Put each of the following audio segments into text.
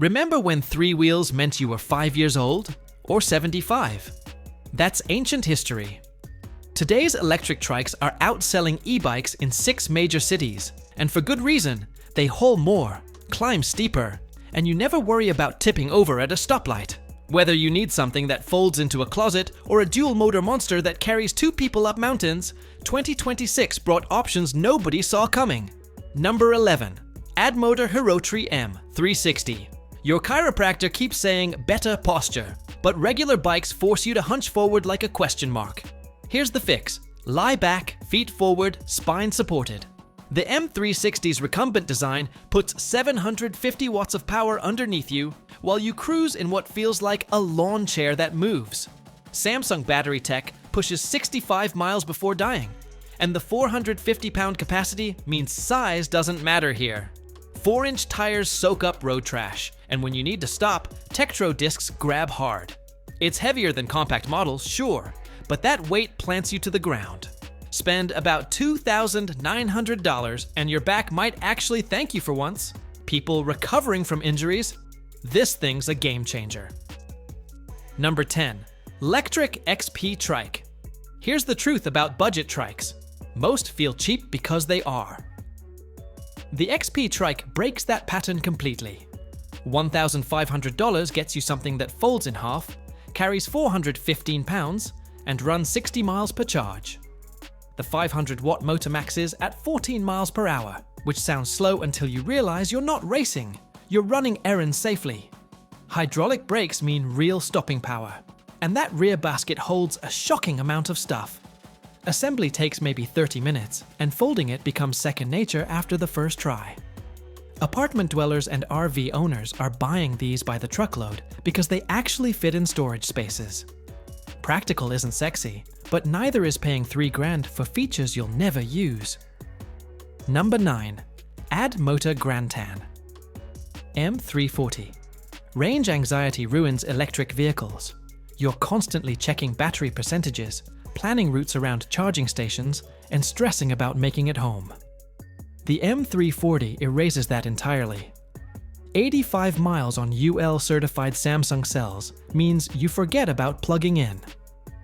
Remember when 3 wheels meant you were 5 years old? Or 75? That's ancient history. Today's electric trikes are outselling e-bikes in 6 major cities, and for good reason. They haul more, climb steeper, and you never worry about tipping over at a stoplight. Whether you need something that folds into a closet or a dual-motor monster that carries 2 people up mountains, 2026 brought options nobody saw coming. Number 11. Addmotor HEROTRI M360. Your chiropractor keeps saying better posture, but regular bikes force you to hunch forward like a question mark. Here's the fix. Lie back, feet forward, spine supported. The M360's recumbent design puts 750 watts of power underneath you while you cruise in what feels like a lawn chair that moves. Samsung battery tech pushes 65 miles before dying, and the 450-pound capacity means size doesn't matter here. 4-inch tires soak up road trash, and when you need to stop, Tektro discs grab hard. It's heavier than compact models, sure, but that weight plants you to the ground. Spend about $2,900 and your back might actually thank you for once. People recovering from injuries, this thing's a game changer. Number 10. Lectric XP Trike. Here's the truth about budget trikes. Most feel cheap because they are. The XP Trike breaks that pattern completely. $1,500 gets you something that folds in half, carries 415 pounds, and runs 60 miles per charge. The 500-watt motor maxes at 14 miles per hour, which sounds slow until you realize you're not racing, you're running errands safely. Hydraulic brakes mean real stopping power, and that rear basket holds a shocking amount of stuff. Assembly takes maybe 30 minutes, and folding it becomes second nature after the first try. Apartment dwellers and RV owners are buying these by the truckload because they actually fit in storage spaces. Practical isn't sexy, but neither is paying $3,000 for features you'll never use. Number 9. Addmotor Grandtan M340. Range anxiety ruins electric vehicles. You're constantly checking battery percentages, planning routes around charging stations, and stressing about making it home. The M340 erases that entirely. 85 miles on UL-certified Samsung cells means you forget about plugging in.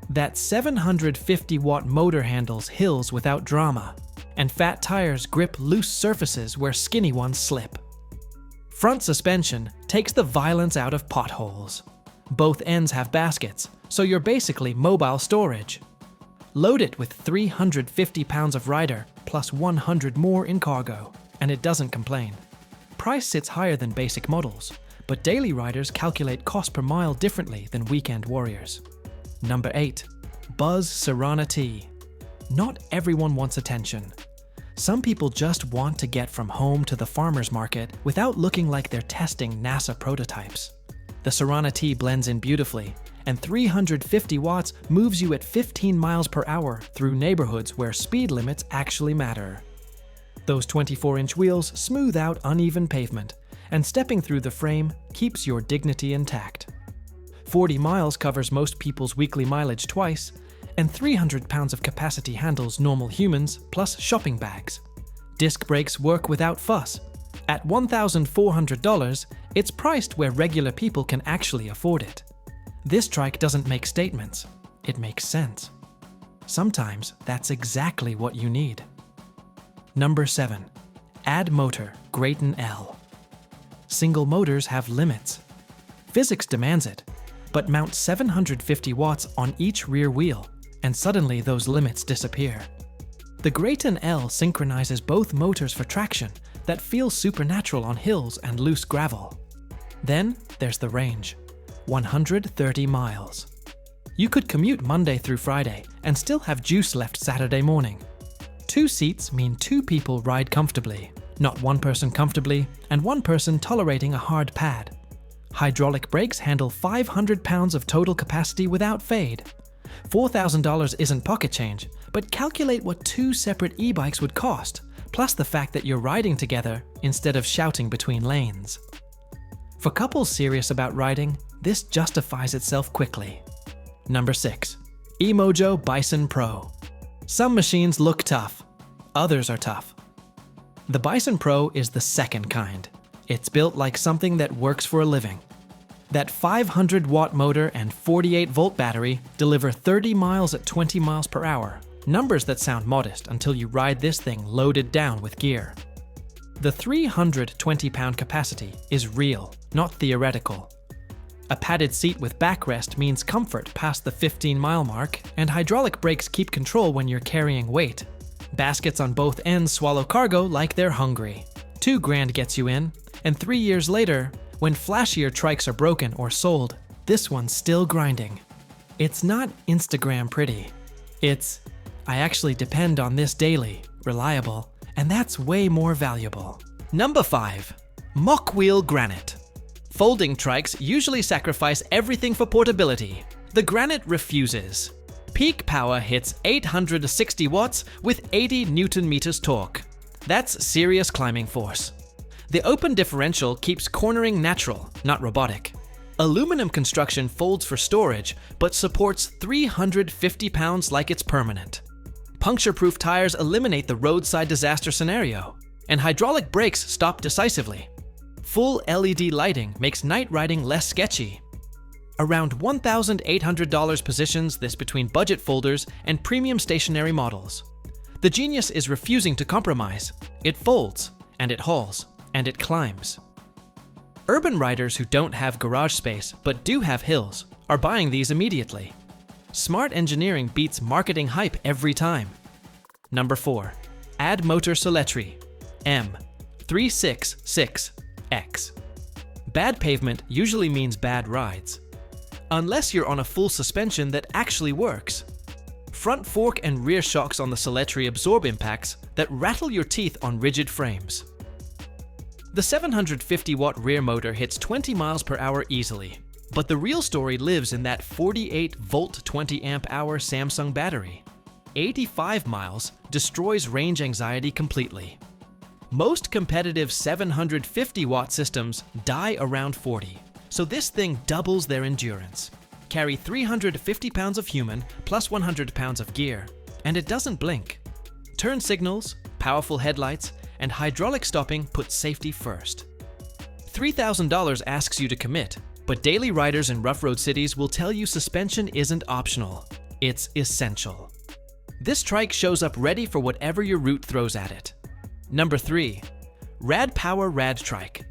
That 750-watt motor handles hills without drama, and fat tires grip loose surfaces where skinny ones slip. Front suspension takes the violence out of potholes. Both ends have baskets, so you're basically mobile storage. Load it with 350 pounds of rider plus 100 more in cargo, and it doesn't complain. Price sits higher than basic models, but daily riders calculate cost per mile differently than weekend warriors. Number 8. Buzz Cerana T. Not everyone wants attention. Some people just want to get from home to the farmer's market without looking like they're testing NASA prototypes. The Cerana T blends in beautifully, and 350 watts moves you at 15 miles per hour through neighborhoods where speed limits actually matter. Those 24-inch wheels smooth out uneven pavement, and stepping through the frame keeps your dignity intact. 40 miles covers most people's weekly mileage twice, and 300 pounds of capacity handles normal humans plus shopping bags. Disc brakes work without fuss. At $1,400, it's priced where regular people can actually afford it. This trike doesn't make statements, it makes sense. Sometimes that's exactly what you need. Number 7. Addmotor Greattan L. Single motors have limits. Physics demands it, but mount 750 watts on each rear wheel, and suddenly those limits disappear. The Greattan L synchronizes both motors for traction that feels supernatural on hills and loose gravel. Then there's the range. 130 miles. You could commute Monday through Friday and still have juice left Saturday morning. 2 seats mean 2 people ride comfortably, not 1 person comfortably and 1 person tolerating a hard pad. Hydraulic brakes handle 500 pounds of total capacity without fade. $4,000 isn't pocket change, but calculate what 2 separate e-bikes would cost, plus the fact that you're riding together instead of shouting between lanes. For couples serious about riding, this justifies itself quickly. Number 6. Emojo Bison Pro. Some machines look tough, others are tough. The Bison Pro is the second kind. It's built like something that works for a living. That 500-watt motor and 48-volt battery deliver 30 miles at 20 miles per hour, numbers that sound modest until you ride this thing loaded down with gear. The 320-pound capacity is real, not theoretical. A padded seat with backrest means comfort past the 15-mile mark, and hydraulic brakes keep control when you're carrying weight. Baskets on both ends swallow cargo like they're hungry. $2,000 gets you in, and 3 years later, when flashier trikes are broken or sold, this one's still grinding. It's not Instagram pretty. It's, I actually depend on this daily, reliable, and that's way more valuable. Number 5. Mokwheel Granite. Folding trikes usually sacrifice everything for portability. The Granite refuses. Peak power hits 860 watts with 80 Newton meters torque. That's serious climbing force. The open differential keeps cornering natural, not robotic. Aluminum construction folds for storage, but supports 350 pounds like it's permanent. Puncture-proof tires eliminate the roadside disaster scenario, and hydraulic brakes stop decisively. Full LED lighting makes night riding less sketchy. Around $1,800 positions this between budget folders and premium stationary models. The genius is refusing to compromise. It folds, and it hauls, and it climbs. Urban riders who don't have garage space but do have hills are buying these immediately. Smart engineering beats marketing hype every time. Number 4. Addmotor Soletri M366X. Bad pavement usually means bad rides. Unless you're on a full suspension that actually works. Front fork and rear shocks on the Soletri absorb impacts that rattle your teeth on rigid frames. The 750-watt rear motor hits 20 miles per hour easily, but the real story lives in that 48-volt 20-amp-hour Samsung battery. 85 miles destroys range anxiety completely. Most competitive 750-watt systems die around 40, so this thing doubles their endurance. Carry 350 pounds of human plus 100 pounds of gear, and it doesn't blink. Turn signals, powerful headlights, and hydraulic stopping put safety first. $3,000 asks you to commit, but daily riders in rough road cities will tell you suspension isn't optional, it's essential. This trike shows up ready for whatever your route throws at it. Number 3. RadTrike.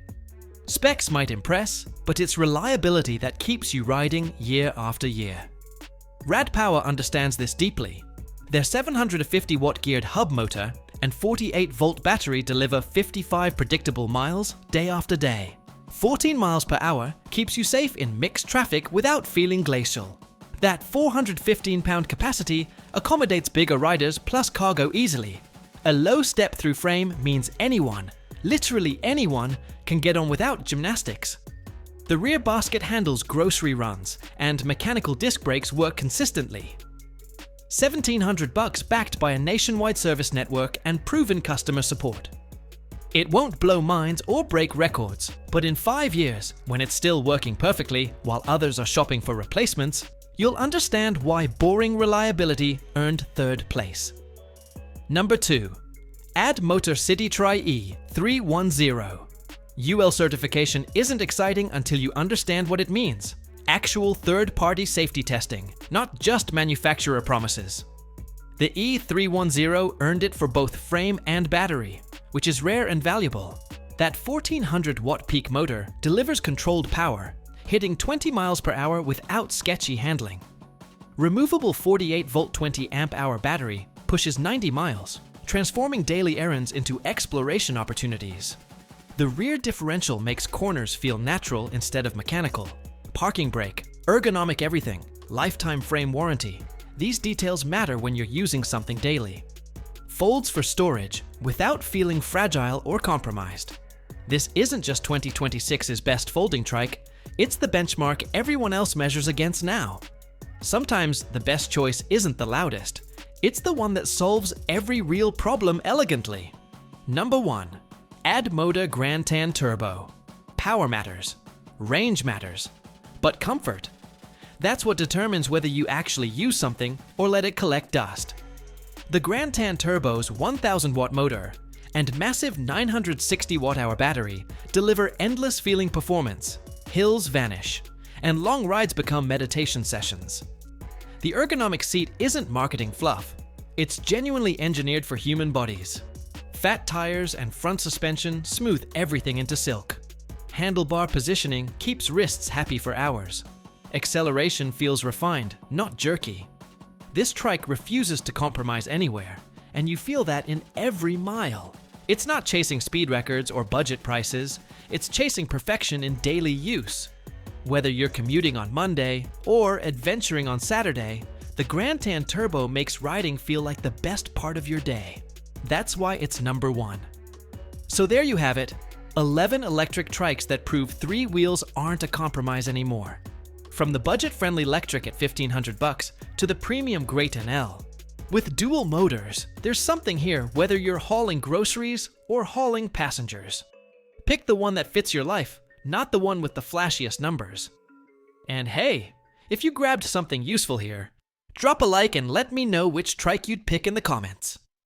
Specs might impress, but it's reliability that keeps you riding year after year. RadPower understands this deeply. Their 750-watt geared hub motor and 48-volt battery deliver 55 predictable miles day after day. 14 miles per hour keeps you safe in mixed traffic without feeling glacial. That 415-pound capacity accommodates bigger riders plus cargo easily. A low step-through frame means anyone, literally anyone, can get on without gymnastics. The rear basket handles grocery runs, and mechanical disc brakes work consistently. $1,700 backed by a nationwide service network and proven customer support. It won't blow minds or break records, but in 5 years, when it's still working perfectly while others are shopping for replacements, you'll understand why boring reliability earned 3rd place. Number 2. Addmotor CityTri E310. UL certification isn't exciting until you understand what it means. Actual third-party safety testing, not just manufacturer promises. The E310 earned it for both frame and battery, which is rare and valuable. That 1400-watt peak motor delivers controlled power, hitting 20 miles per hour without sketchy handling. Removable 48-volt 20-amp-hour battery pushes 90 miles, transforming daily errands into exploration opportunities. The rear differential makes corners feel natural instead of mechanical. Parking brake, ergonomic everything, lifetime frame warranty. These details matter when you're using something daily. Folds for storage without feeling fragile or compromised. This isn't just 2026's best folding trike, it's the benchmark everyone else measures against now. Sometimes the best choice isn't the loudest, it's the one that solves every real problem elegantly. Number 1. Addmotor Grandtan Turbo. Power matters, range matters, but comfort. That's what determines whether you actually use something or let it collect dust. The Grandtan Turbo's 1000-watt motor and massive 960 watt-hour battery deliver endless feeling performance, hills vanish, and long rides become meditation sessions. The ergonomic seat isn't marketing fluff. It's genuinely engineered for human bodies. Fat tires and front suspension smooth everything into silk. Handlebar positioning keeps wrists happy for hours. Acceleration feels refined, not jerky. This trike refuses to compromise anywhere, and you feel that in every mile. It's not chasing speed records or budget prices, it's chasing perfection in daily use. Whether you're commuting on Monday or adventuring on Saturday, the Grandtan Turbo makes riding feel like the best part of your day. That's why it's number one. So there you have it, 11 electric trikes that prove 3 wheels aren't a compromise anymore. From the budget-friendly Lectric at $1,500 to the premium Greattan L. With dual motors, there's something here whether you're hauling groceries or hauling passengers. Pick the one that fits your life, not the one with the flashiest numbers. And hey, if you grabbed something useful here, drop a like and let me know which trike you'd pick in the comments.